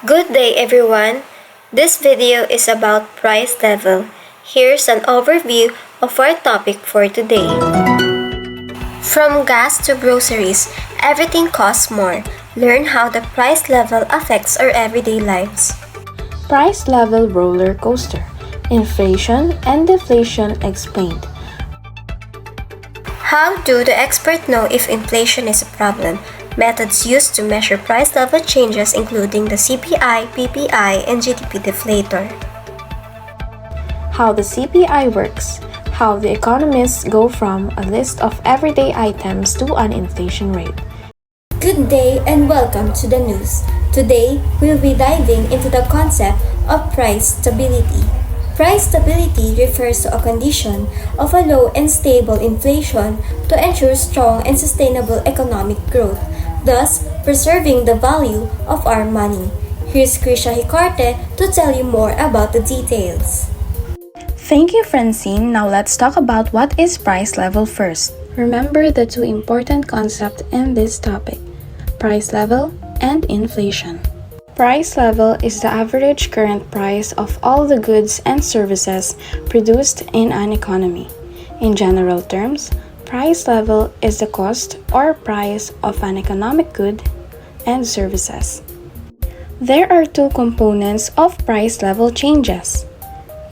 Good day everyone. This video is about price level. Here's an overview of our topic for today. From gas to groceries, everything costs more. Learn how the price level affects our everyday lives. Price level roller coaster. Inflation and deflation explained. How do the experts know if inflation is a problem? Methods used to measure price level changes including the CPI, PPI, and GDP deflator. How the CPI works. How the economists go from a list of everyday items to an inflation rate. Good day and welcome to the news. Today, we'll be diving into the concept of price stability. Price stability refers to a condition of a low and stable inflation to ensure strong and sustainable economic growth, thus preserving the value of our money. Here's Krisha Hicarte to tell you more about the details. Thank you, Francine. Now let's talk about what is price level first. Remember the two important concepts in this topic: price level and inflation. Price level is the average current price of all the goods and services produced in an economy. In general terms, price level is the cost or price of an economic good and services. There are two components of price level changes: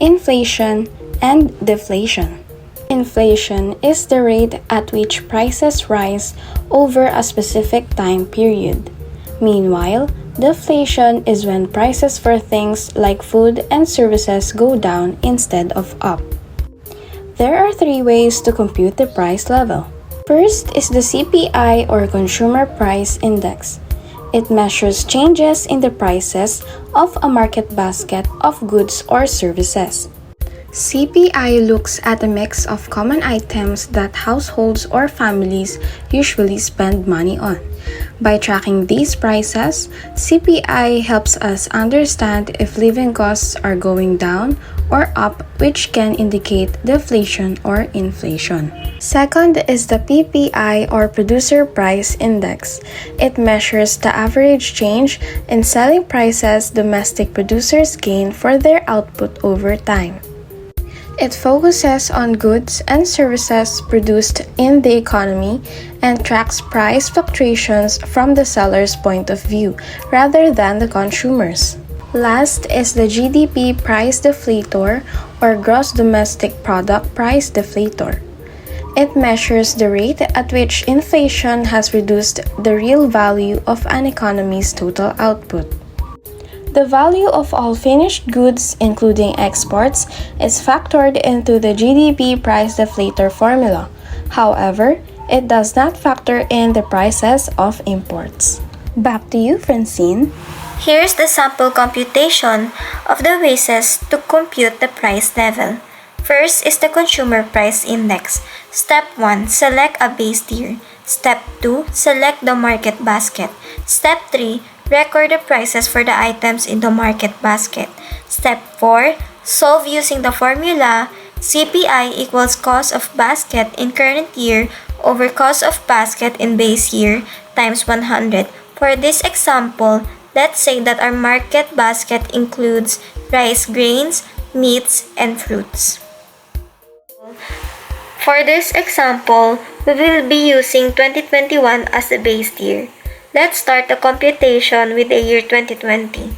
inflation and deflation. Inflation is the rate at which prices rise over a specific time period. Meanwhile, deflation is when prices for things like food and services go down instead of up. There are three ways to compute the price level. First is the CPI or Consumer Price Index. It measures changes in the prices of a market basket of goods or services. CPI looks at a mix of common items that households or families usually spend money on. By tracking these prices, CPI helps us understand if living costs are going down or up, which can indicate deflation or inflation. Second is the PPI or Producer Price Index. It measures the average change in selling prices domestic producers gain for their output over time. It focuses on goods and services produced in the economy and tracks price fluctuations from the seller's point of view rather than the consumer's. Last is the GDP price deflator or Gross Domestic Product price deflator. It measures the rate at which inflation has reduced the real value of an economy's total output. The value of all finished goods, including exports, is factored into the GDP price deflator formula. However, it does not factor in the prices of imports. Back to you, Francine. Here's the sample computation of the ways to compute the price level. First is the Consumer Price Index. Step 1. Select a base tier. Step 2. Select the market basket. Step 3. Record the prices for the items in the market basket. Step 4. Solve using the formula CPI equals cost of basket in current year over cost of basket in base year times 100. For this example, let's say that our market basket includes rice, grains, meats, and fruits. For this example, we will be using 2021 as the base year. Let's start the computation with the year 2020.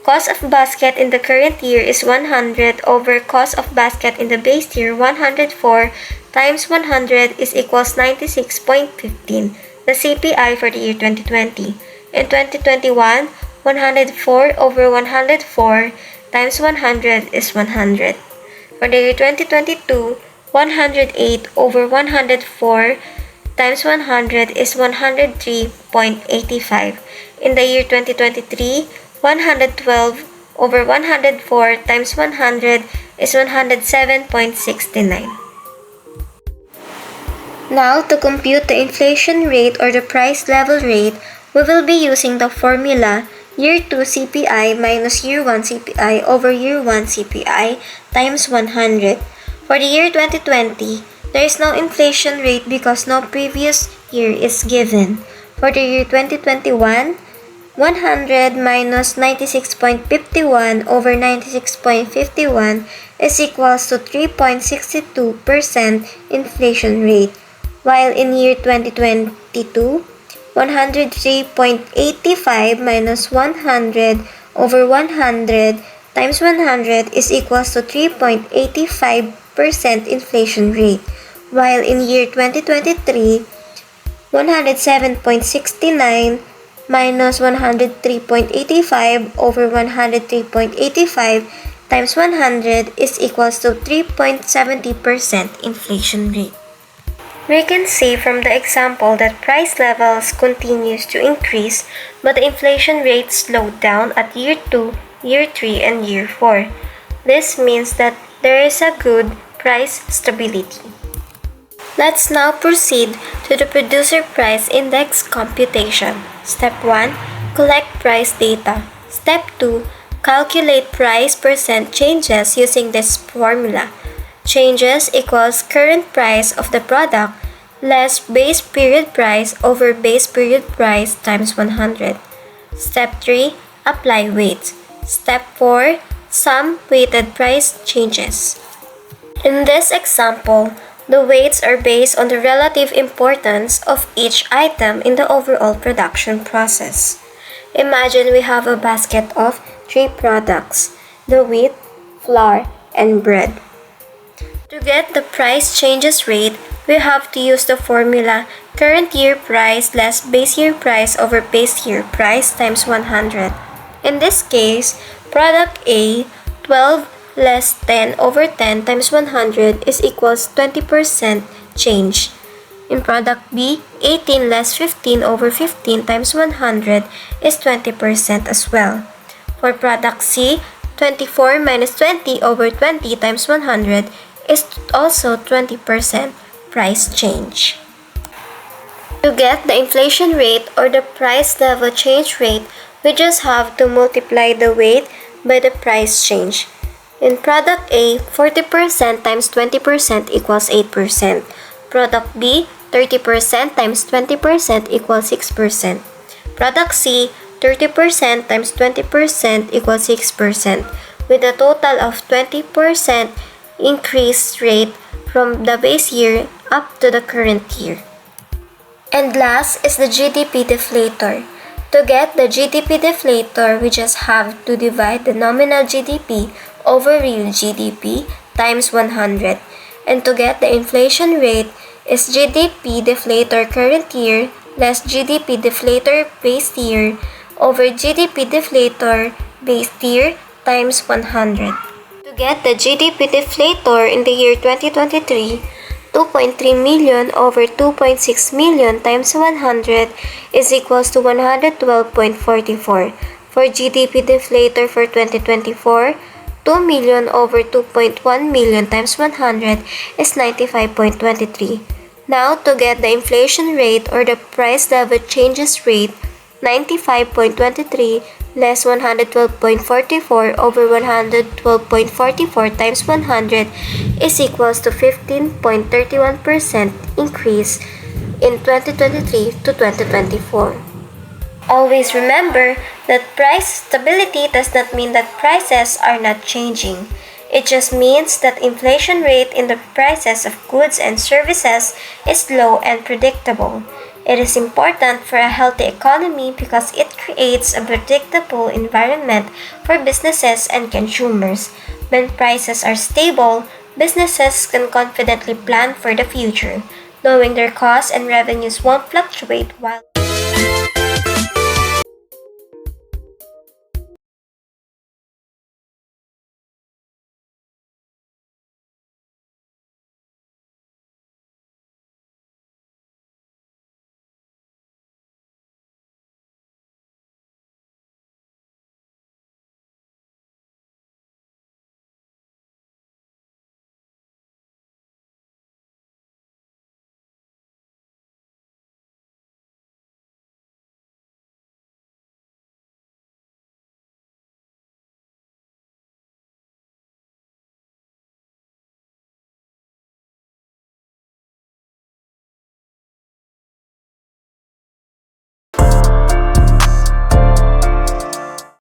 Cost of basket in the current year is 100 over cost of basket in the base year 104 times 100 is equals 96.15, the CPI for the year 2020. In 2021, 104 over 104 times 100 is 100. For the year 2022, 108 over 104 times 100 is 103.85. In the year 2023, 112 over 104 times 100 is 107.69. Now, to compute the inflation rate or the price level rate, we will be using the formula year 2 CPI minus year 1 CPI over year 1 CPI times 100. For the year 2020, there is no inflation rate because no previous year is given. For the year 2021, 100 minus 96.51 over 96.51 is equals to 3.62% inflation rate, while in year 2022, 103.85 minus 100 over 100 times 100 is equals to 3.85% inflation rate, while in year 2023, 107.69 minus 103.85 over 103.85 times 100 is equals to 3.70% inflation rate. We can see from the example that price levels continues to increase, but the inflation rate slowed down at year 2, year 3, and year 4. This means that there is a good price stability. Let's now proceed to the producer price index computation. Step 1. Collect price data. Step 2. Calculate price percent changes using this formula. Changes equals current price of the product less base period price over base period price times 100. Step 3. Apply weights. Step 4. Sum weighted price changes. In this example, the weights are based on the relative importance of each item in the overall production process. Imagine we have a basket of 3 products: the wheat, flour, and bread. To get the price changes rate, we have to use the formula current year price less base year price over base year price times 100. In this case, product A, 12 less 10 over 10 times 100 is equals 20% change. In product B, 18 less 15 over 15 times 100 is 20% as well. For product C, 24 minus 20 over 20 times 100 is also 20% price change. To get the inflation rate or the price level change rate, we just have to multiply the weight by the price change. In product A, 40% times 20% equals 8%. Product B, 30% times 20% equals 6%. Product C, 30% times 20% equals 6%, with a total of 20% increase rate from the base year up to the current year. And last is the GDP deflator. To get the GDP deflator, we just have to divide the nominal GDP over real GDP times 100. And to get the inflation rate is GDP deflator current year less GDP deflator base year over GDP deflator base year times 100. To get the GDP deflator in the year 2023, 2.3 million over 2.6 million times 100 is equals to 112.44. For GDP deflator for 2024, 2 million over 2.1 million times 100 is 95.23. Now, to get the inflation rate or the price level changes rate, 95.23 less 112.44 over 112.44 times 100 is equals to 15.31% increase in 2023 to 2024. Always remember that price stability does not mean that prices are not changing. It just means that inflation rate in the prices of goods and services is low and predictable. It is important for a healthy economy because it creates a predictable environment for businesses and consumers. When prices are stable, businesses can confidently plan for the future, knowing their costs and revenues won't fluctuate while